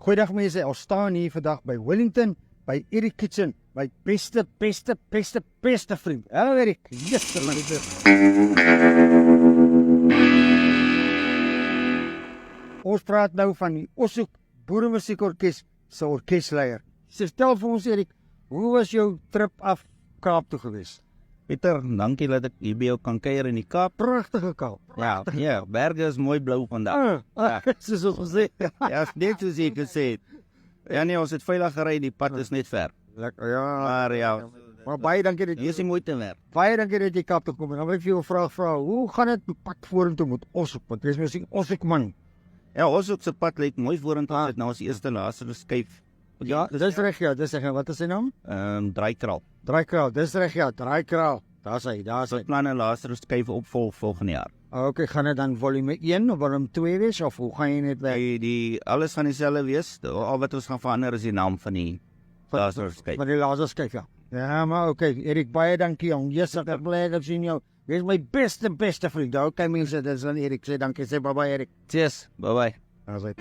Goeiedag mense, ons staan hier vandag by Wellington, by Erik Kitchen, my beste vriend. Hallo Erik, yes, man. Ons praat nou van die Oshoek Boeremusiekorkes se orkesleier. Stel vir ons Erik, hoe was jou trip af Kaap toe gewees? Pieter, dankie dat ek hier by jou kan kuier in die Kaap. Pragtige Kaap. Ja, berge is mooi blou vandag. Soos ons gesê. Ja, net soos jy gesê het. Ja nee, ons het veilig gery, die pad is net ver. Lekker, ja. Maar ja, Maar baie dankie dat hier is die moeite werd. Baie dankie dat jy Kaap toe kom. En dan wil ek vir jou 'n vraag vra, hoe gaan dit met pad vorentoe met Oshoek? Want jy is mos Oshoek man. Ja, Oshoek se pad lyk mooi vorentoe, dit nou ons eerste laaste skuif. Ja, dis reg, ja, dis reg. Wat is sy naam? Draaikraal. Draaikraal, dis reg, ja, Draaikraal. Daar's hy. Planne laaste skuif opvolg volgende jaar. Okay, gaan dit dan volume 1 of volume 2 wees of hoe gaan jy net werk? Die alles gaan dieselfde wees. Al wat ons gaan verander is die naam van die laaste skuif. Van die laaste skuif, ja. Ja, maar okay, Erik, baie dankie jong. Yes, ek bly ek sien jou. Jy is my beste vriend. Okay, mense, dis dan Erik. Sê dankie, sê bye bye Erik. Cheers, bye bye. Daar's hy.